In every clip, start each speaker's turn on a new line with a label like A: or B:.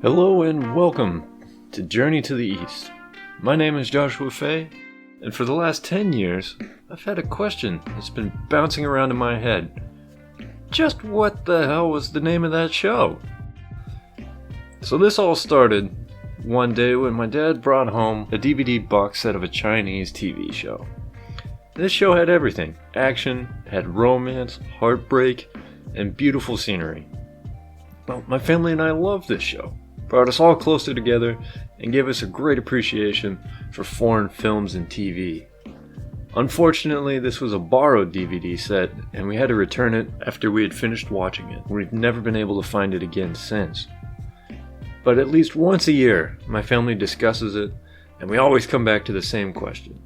A: Hello and welcome to Journey to the East. My name is Joshua Fay, and for the last 10 years, I've had a question that's been bouncing around in my head. Just what the hell was the name of that show? So this all started one day when my dad brought home a DVD box set of a Chinese TV show. This show had everything: action, had romance, heartbreak, and beautiful scenery. Well, my family and I loved this show. Brought us all closer together and gave us a great appreciation for foreign films and TV. Unfortunately, this was a borrowed DVD set, and we had to return it after we had finished watching it. We've never been able to find it again since. But at least once a year, my family discusses it, and we always come back to the same question.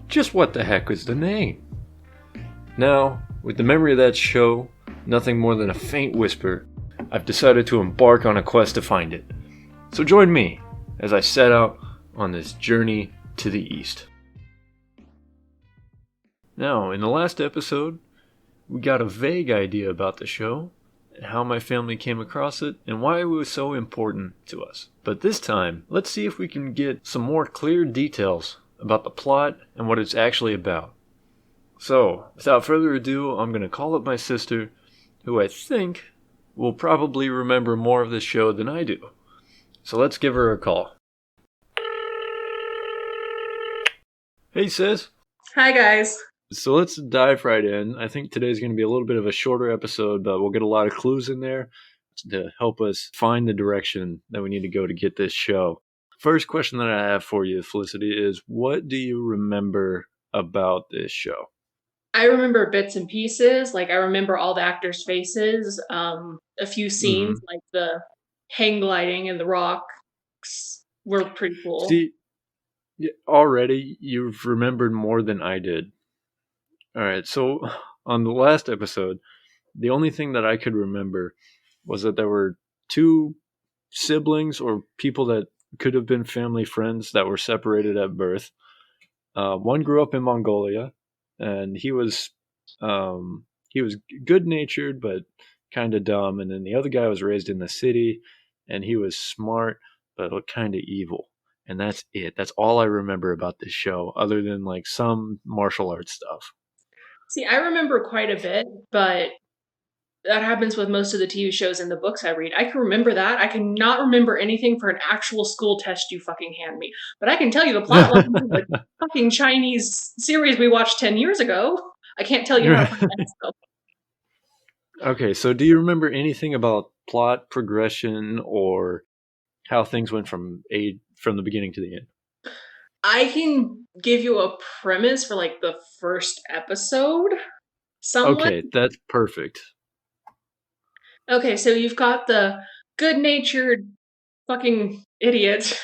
A: Just what the heck is the name? Now, with the memory of that show, nothing more than a faint whisper, I've decided to embark on a quest to find it. So join me as I set out on this journey to the East. Now, in the last episode, we got a vague idea about the show, and how my family came across it, and why it was so important to us. But this time, let's see if we can get some more clear details about the plot and what it's actually about. So, without further ado, I'm going to call up my sister, who I think will probably remember more of this show than I do. So let's give her a call. Hey sis.
B: Hi guys.
A: So let's dive right in. I think today's going to be a little bit of a shorter episode, but we'll get a lot of clues in there to help us find the direction that we need to go to get this show. First question that I have for you, Felicity, is what do you remember about this show?
B: I remember bits and pieces. Like I remember all the actors' faces. A few scenes, like the hang gliding and the rocks, were pretty cool.
A: See, already you've remembered more than I did. All right, so on the last episode, the only thing that I could remember was that there were two siblings or people that could have been family friends that were separated at birth. One grew up in Mongolia, and he was good-natured but kind of dumb, and then the other guy was raised in the city, and he was smart but kind of evil. And that's it. That's all I remember about this show, other than like some martial arts stuff.
B: See, I remember quite a bit, but that happens with most of the TV shows and the books I read. I can remember that. I cannot remember anything for an actual school test you fucking hand me. But I can tell you the plot line of the fucking Chinese series we watched 10 years ago. I can't tell you how to find that stuff.
A: Okay, so do you remember anything about plot progression or how things went from the beginning to the end?
B: I can give you a premise for like the first episode. Somewhat.
A: Okay, that's perfect.
B: Okay, so you've got the good-natured fucking idiot.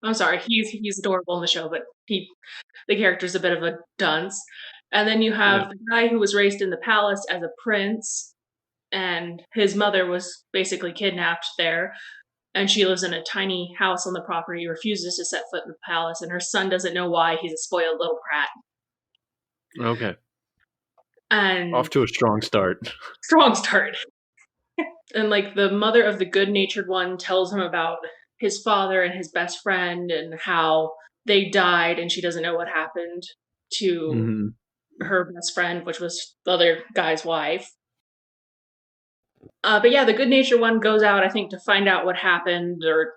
B: I'm sorry, he's adorable in the show, but the character's a bit of a dunce. And then you have the guy who was raised in the palace as a prince, and his mother was basically kidnapped there, and she lives in a tiny house on the property, refuses to set foot in the palace, and her son doesn't know why. He's a spoiled little brat.
A: Okay.
B: And
A: off to a strong start.
B: Strong start. And like the mother of the good-natured one tells him about his father and his best friend and how they died, and she doesn't know what happened to her best friend, which was the other guy's wife. But yeah, the good-natured one goes out, I think, to find out what happened, or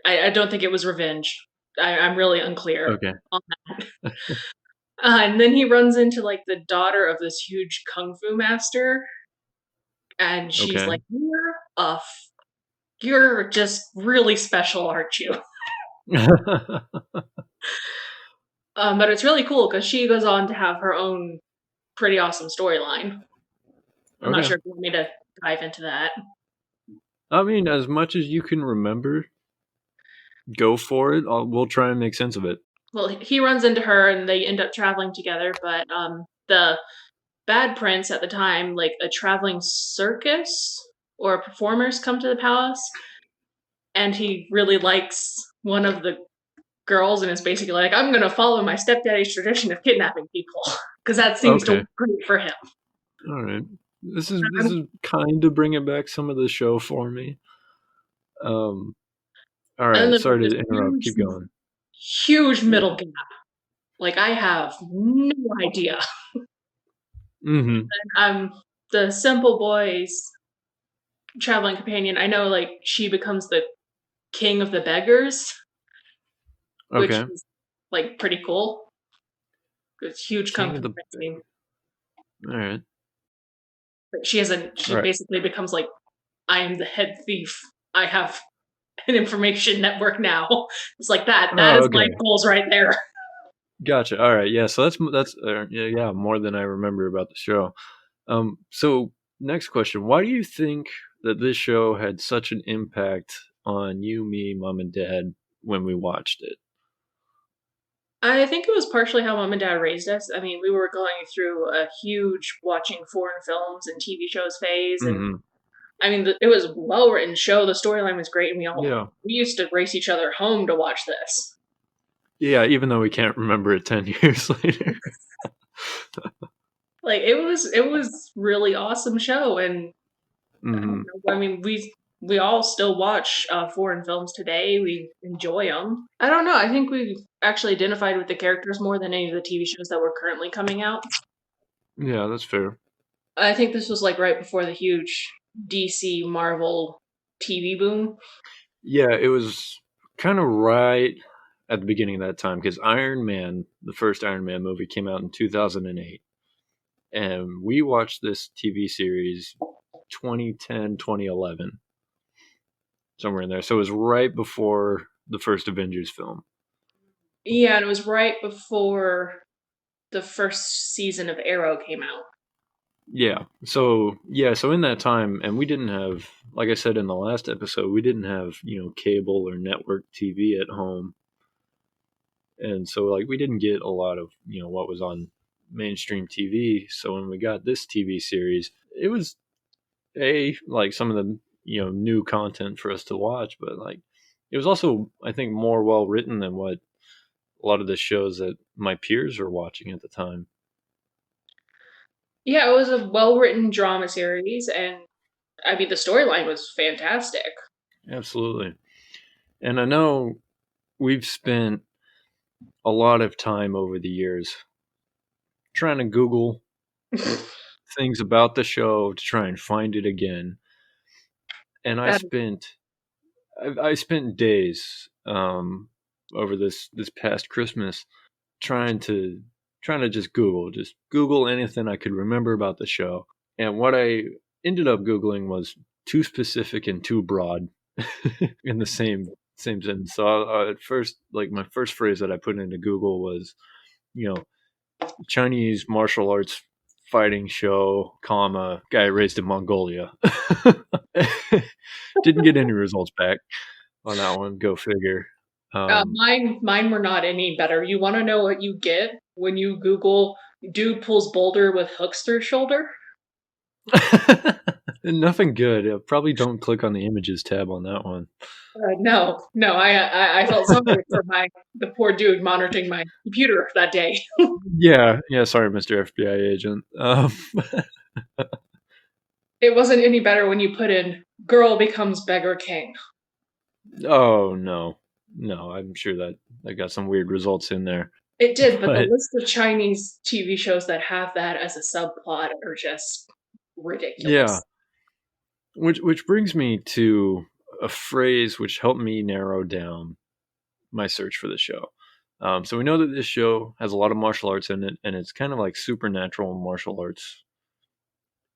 B: I don't think it was revenge. I'm really unclear on that. And then he runs into like the daughter of this huge kung fu master, and she's like, "You're just really special, aren't you?" But it's really cool because she goes on to have her own pretty awesome storyline. I'm not sure if you want me to dive into that.
A: I mean, as much as you can remember, go for it. We'll try and make sense of it.
B: Well, he runs into her and they end up traveling together, but the bad prince at the time, like a traveling circus or performers come to the palace, and he really likes one of the girls and is basically like, I'm going to follow my stepdaddy's tradition of kidnapping people, because that seems to work great for him.
A: All right. This is kind of bringing back some of the show for me. All
B: And
A: right.
B: then
A: Sorry
B: there's
A: to
B: this
A: interrupt. Keep going.
B: huge
A: Yeah.
B: middle gap. Like I have no idea.
A: Mm-hmm.
B: I'm the simple boy's traveling companion. I know like she becomes the king of the beggars, which
A: Okay.
B: is like pretty cool. It's huge kung
A: King of
B: fu
A: the.
B: fighting.
A: All right.
B: But she hasn't.
A: All
B: She
A: right.
B: basically becomes like, I am the head thief. I have an information network now. It's like that. That
A: Oh,
B: is my
A: okay.
B: goals right there.
A: Gotcha. All right. Yeah. So that's yeah, more than I remember about the show. So next question: why do you think that this show had such an impact on you, me, mom, and dad when we watched it?
B: I think it was partially how mom and dad raised us. I mean, we were going through a huge watching foreign films and TV shows phase, and
A: Mm-hmm.
B: I mean, it was a well written show. The storyline was great, and
A: Yeah.
B: we used to race each other home to watch this.
A: Yeah. Even though we can't remember it 10 years later.
B: Like it was really awesome show, and I don't
A: Mm-hmm.
B: know. I mean, we all still watch foreign films today. We enjoy them. I don't know. I think we actually identified with the characters more than any of the TV shows that were currently coming out.
A: Yeah, that's fair.
B: I think this was like right before the huge DC Marvel TV boom.
A: Yeah, it was kind of right at the beginning of that time because Iron Man, the first Iron Man movie, came out in 2008. And we watched this TV series 2010, 2011, somewhere in there. So it was right before the first Avengers film.
B: Yeah, and it was right before the first season of Arrow came out.
A: So in that time, and we didn't have, like I said in the last episode, we didn't have, cable or network TV at home. And so like we didn't get a lot of, what was on mainstream TV. So when we got this TV series, it was like some of the, new content for us to watch, but like it was also, I think, more well written than what a lot of the shows that my peers were watching at the time.
B: Yeah, it was a well written drama series, and I mean the storyline was fantastic.
A: Absolutely. And I know we've spent a lot of time over the years trying to Google things about the show to try and find it again. And
B: That
A: I spent days over this past Christmas trying to just Google anything I could remember about the show. And what I ended up Googling was too specific and too broad in the same sentence. So at first, like my first phrase that I put into Google was, you know, Chinese martial arts fighting show, comma, guy raised in Mongolia. Didn't get any results back on that one. Go figure. Um,
B: mine were not any better. You want to know what you get when you Google "dude pulls boulder with hookster shoulder"?
A: Nothing good. Probably don't click on the images tab on that one.
B: No, no, I felt sorry for the poor dude monitoring my computer that day.
A: Yeah, yeah. Sorry, Mr. FBI agent.
B: It wasn't any better when you put in "girl becomes beggar king."
A: Oh no, no. I'm sure that I got some weird results in there,
B: It did, but the
A: but
B: list of Chinese TV shows that have that as a subplot are just
A: yeah.
B: ridiculous.
A: Which brings me to a phrase which helped me narrow down my search for the show. So we know that this show has a lot of martial arts in it, and it's kind of like supernatural martial arts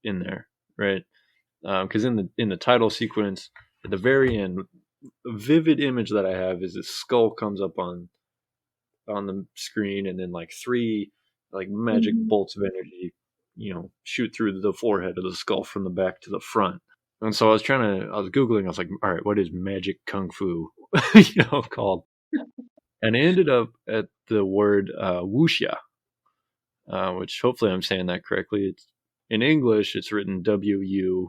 A: in there, right? Because in the title sequence at the very end, a vivid image that I have is this skull comes up on the screen, and then like three like magic
B: Mhm.
A: bolts of energy, shoot through the forehead of the skull from the back to the front. And so I was googling. I was like, all right, what is magic kung fu, called? And I ended up at the word wuxia, which hopefully I'm saying that correctly. It's in English. It's written Wuxia.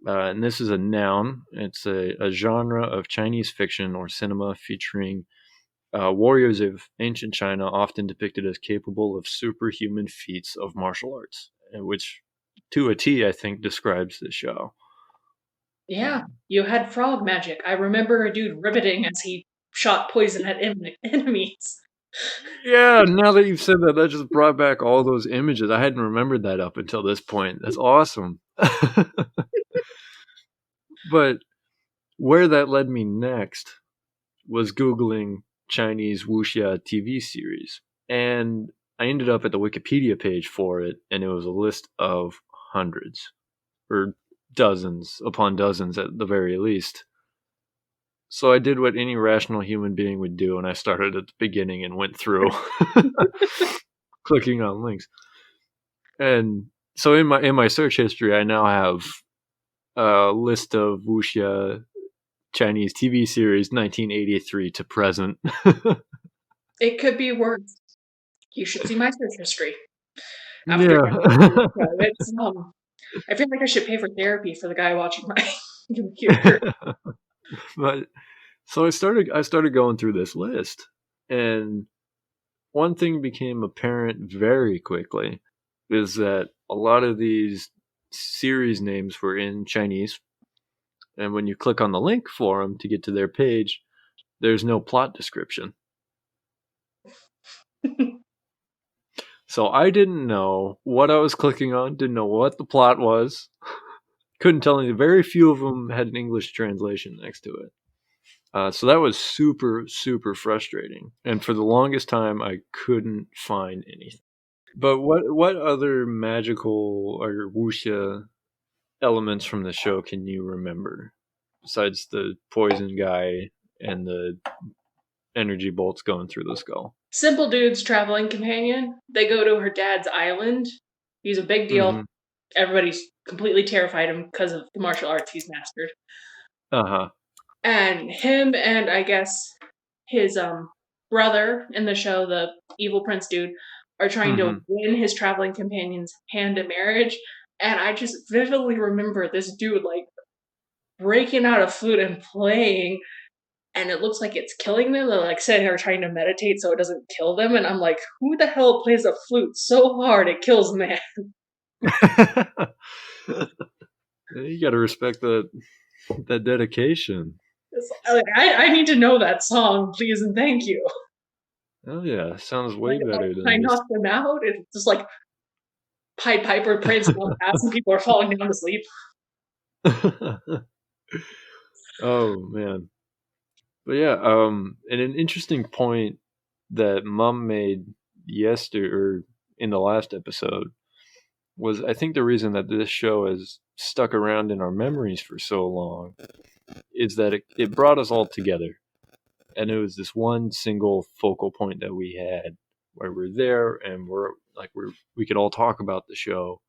A: And this is a noun. It's a genre of Chinese fiction or cinema featuring warriors of ancient China, often depicted as capable of superhuman feats of martial arts, which to a T, I think, describes the show.
B: Yeah, you had frog magic. I remember a dude ribbiting as he shot poison at enemies.
A: Yeah, now that you've said that, that just brought back all those images. I hadn't remembered that up until this point. That's awesome. But where that led me next was Googling Chinese wuxia TV series. And I ended up at the Wikipedia page for it, and it was a list of hundreds, or dozens upon dozens at the very least. So I did what any rational human being would do, and I started at the beginning and went through clicking on links. And so in my search history, I now have a list of wuxia Chinese TV series 1983 to present.
B: It could be worse. You should see my search history after
A: Yeah.
B: getting into the show. I feel like I should pay for therapy for the guy watching my computer.
A: But so I started going through this list, and one thing became apparent very quickly is that a lot of these series names were in Chinese, and when you click on the link for them to get to their page, there's no plot description. So I didn't know what I was clicking on, didn't know what the plot was, couldn't tell any. Very few of them had an English translation next to it. So that was super, super frustrating. And for the longest time, I couldn't find anything. But what other magical or wuxia elements from the show can you remember besides the poison guy and the energy bolts going through the skull?
B: Simple dude's traveling companion. They go to her dad's island. He's a big deal.
A: Mm-hmm.
B: Everybody's completely terrified of him because of the martial arts he's mastered.
A: Uh huh.
B: And him and I guess his brother in the show, the evil prince dude, are trying to
A: Mm-hmm.
B: win his traveling companion's hand in marriage. And I just vividly remember this dude like breaking out a flute and playing, and it looks like it's killing them. They're like sitting there trying to meditate so it doesn't kill them. And I'm like, who the hell plays a flute so hard it kills man?
A: You got to respect that dedication.
B: I need to know that song, please and thank you.
A: Oh yeah, sounds way
B: Like,
A: better
B: can I
A: than just.
B: knock them out? It's just like Pied Piper prancing on past and people are falling down to sleep.
A: Oh man, but yeah, and an interesting point that Mum made yesterday or in the last episode was I think the reason that this show has stuck around in our memories for so long is that it brought us all together, and it was this one single focal point that we had where we're there and we could all talk about the show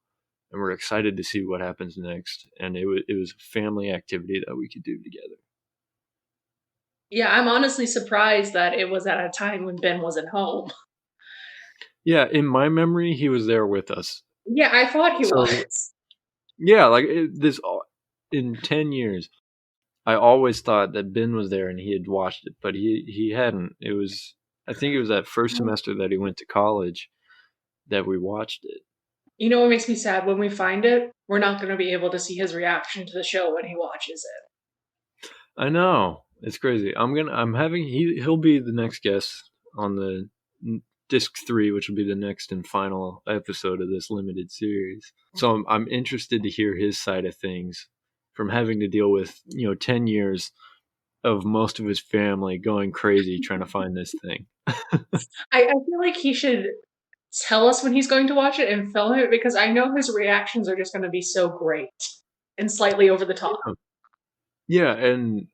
A: and we're excited to see what happens next, and it was a family activity that we could do together.
B: Yeah, I'm honestly surprised that it was at a time when Ben wasn't home.
A: Yeah, in my memory, he was there with us.
B: Yeah, I thought he
A: So
B: was.
A: yeah, like in 10 years, I always thought that Ben was there and he had watched it, but he hadn't. I think it was that first semester that he went to college that we watched it.
B: You know what makes me sad? When we find it, we're not going to be able to see his reaction to the show when he watches it.
A: I know it's crazy. I'm having he'll be the next guest on the disc 3, which will be the next and final episode of this limited series. So I'm interested to hear his side of things from having to deal with 10 years of most of his family going crazy trying to find this thing.
B: I feel like he should tell us when he's going to watch it and film it because I know his reactions are just going to be so great and slightly over the top.
A: Yeah, and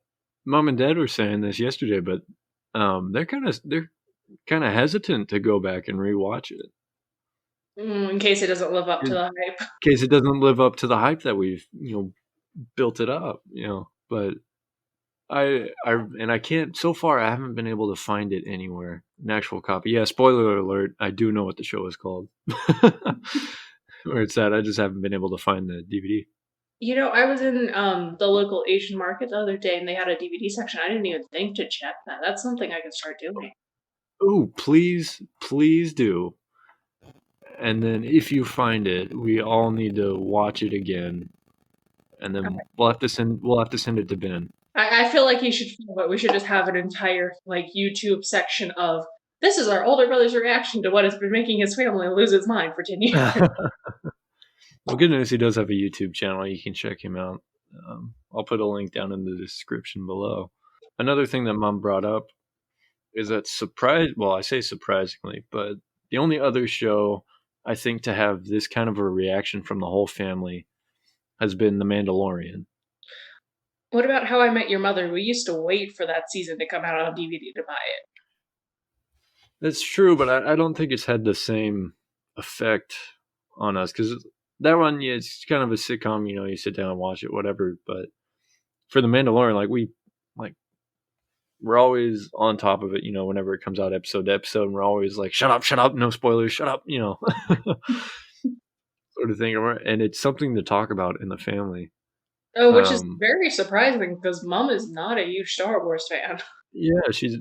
A: mom and dad were saying this yesterday, but they're kind of hesitant to go back and rewatch it
B: In case it doesn't live up to
A: in
B: the hype.
A: case it doesn't live up to the hype that we've built it up. But I can't so far. I haven't been able to find it anywhere. An actual copy. Yeah, spoiler alert. I do know what the show is called. Where it's at. I just haven't been able to find the DVD.
B: You know, I was in the local Asian market the other day and they had a DVD section. I didn't even think to check that. That's something I could start doing.
A: Oh, please, please do. And then if you find it, we all need to watch it again and then
B: Okay.
A: we'll have to send it to Ben.
B: I feel like you should feel it. We should just have an entire like YouTube section of this is our older brother's reaction to what has been making his family lose its mind for 10 years.
A: Well, good news, he does have a YouTube channel. You can check him out. I'll put a link down in the description below. Another thing that Mom brought up is that I say surprisingly, but the only other show I think to have this kind of a reaction from the whole family has been The Mandalorian.
B: What about How I Met Your Mother? We used to wait for that season to come out on DVD to buy it.
A: That's true, but I don't think it's had the same effect on us because that one, yeah, it's kind of a sitcom. You sit down and watch it, whatever. But for The Mandalorian, like we're always on top of it. Whenever it comes out episode to episode, and we're always like, shut up, no spoilers, shut up, sort of thing. And it's something to talk about in the family.
B: Oh, which is very surprising because Mom is not a huge Star Wars fan.
A: Yeah, she's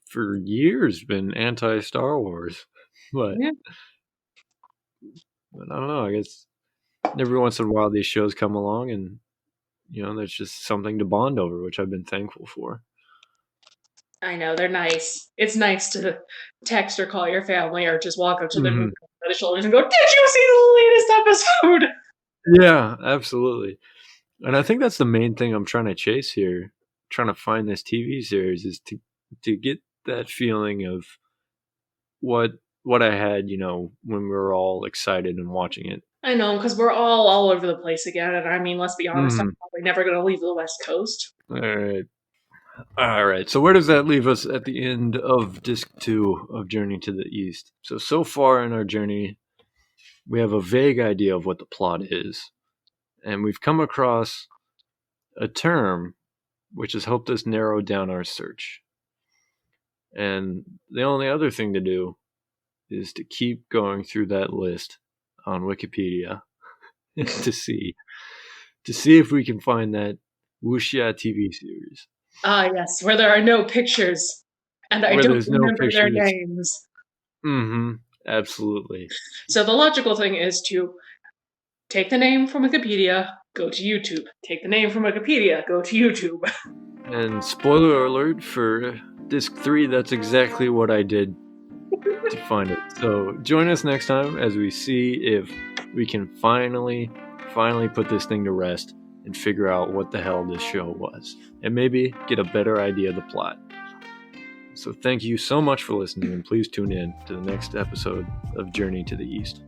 A: for years been anti Star Wars, but
B: Yeah.
A: I don't know. I guess every once in a while these shows come along, and there's just something to bond over, which I've been thankful for.
B: I know, they're nice. It's nice to text or call your family or just walk up to them
A: Mm-hmm.
B: by the shoulders and go, "Did you see the latest episode?"
A: Yeah, absolutely. And I think that's the main thing I'm trying to chase here, trying to find this TV series, is to get that feeling of what I had, when we were all excited and watching it.
B: I know, because we're all over the place again, and I mean, let's be honest, I'm
A: Mm-hmm.
B: probably never going to leave the West Coast.
A: All right. So where does that leave us at the end of disc 2 of Journey to the East? So far in our journey, we have a vague idea of what the plot is, and we've come across a term which has helped us narrow down our search. And the only other thing to do is to keep going through that list on Wikipedia to see if we can find that wuxia TV series.
B: Ah, yes, where there are no pictures, and I
A: Where
B: don't
A: there's no
B: remember their
A: pictures.
B: names.
A: Mm-hmm. Absolutely.
B: So the logical thing is to take the name from Wikipedia, go to YouTube. Take the name from Wikipedia, go to YouTube.
A: And spoiler alert for disc 3, that's exactly what I did to find it. So join us next time as we see if we can finally put this thing to rest and figure out what the hell this show was, and maybe get a better idea of the plot. So thank you so much for listening, and please tune in to the next episode of Journey to the East.